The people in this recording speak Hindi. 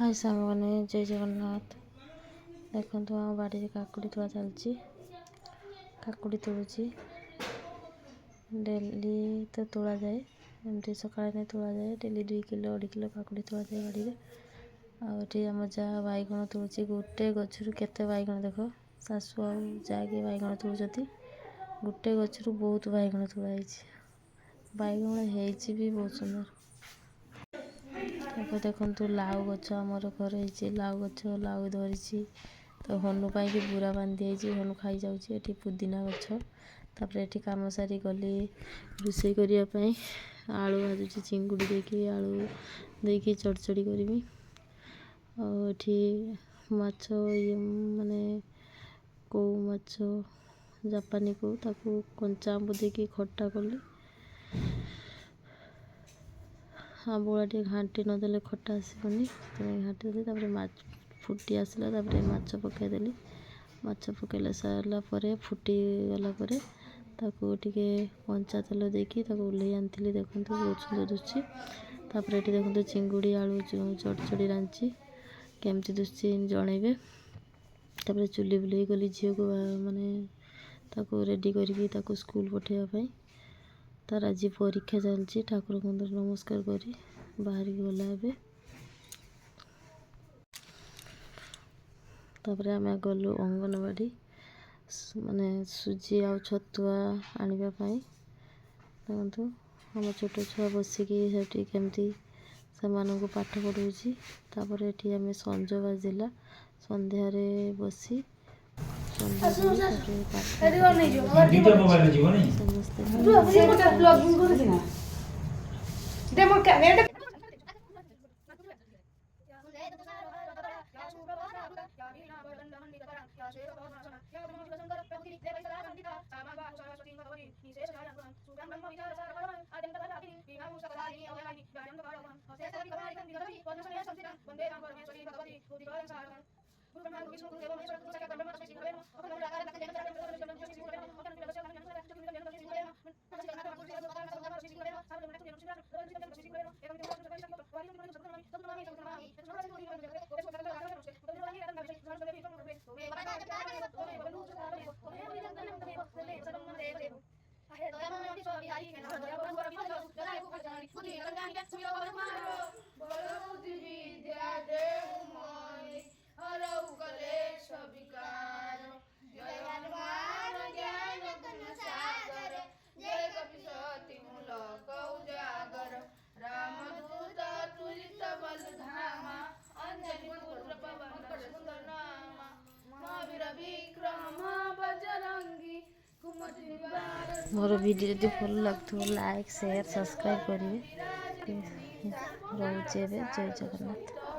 हाय सांग मैंने जय जगन्नाथ। देखो आम बाड़ी काकुड़ी तुआ चलती काकुड़ी तोड़ुची डेली तो तोड़ा जाए एमती सका नहीं तोड़ा जाए डेली 2 किलो 2.5 किलो काकुड़ी तोड़ा जाए बाड़ी में। आम जा बैगण तोड़ुची गोटे गचर केते बैगण देख शाशु आ जाके बैगण तोड़ुचती गोटे गचर बहुत बैगण तोड़ाई बैगण है भी बहुत सुंदर। देखु लाउ गच आमर घर लाउ गच लाउ धरी तो हनु पाई बुरा बांधी हनु खाई जाऊँगी। ये पुदीना गछ तापर ये कम सारी गली रोषे करने आलू भाजुची चिंगुड़ी देकी आलू देकी चड़चड़ी करी माछ ये माने कौ माछ जापानी को ताकू कंचा आंब देकी खट्टा कली आंबुड़ा टे घाटी नदेले खट्टा आसबनी घाटी देली तापर माछ फुटी आसला तापर माछ पकईदेली माछ पकईले सारा फुटी गला ताकू टिके कंचा तेल देकी ओल्हे आनी देखो बहुत सुंदर दुची। तापर ये देखो चिंगुड़ी आलू चड़चड़ी रांची केमती दुची जनइबे। तापर चुली बुले गली झील को माने ताकू रेडी करके स्कूल पठेवाई तार आज परीक्षा चलती ठाकुर मंदिर नमस्कार करी बाहर गला ए। तापर आम गलु अंगनवाड़ी माने सुजी आ छतुआ आने देखु आम छोट छुआ बसिकी केमती से पाठ पढ़ाऊँगी। तापर ये आम संज बाजिला संध्यार बसी मोर वीडियो जो भल लगे लाइक शेयर सब्सक्राइब करेंगे। रोचे जय जगन्नाथ।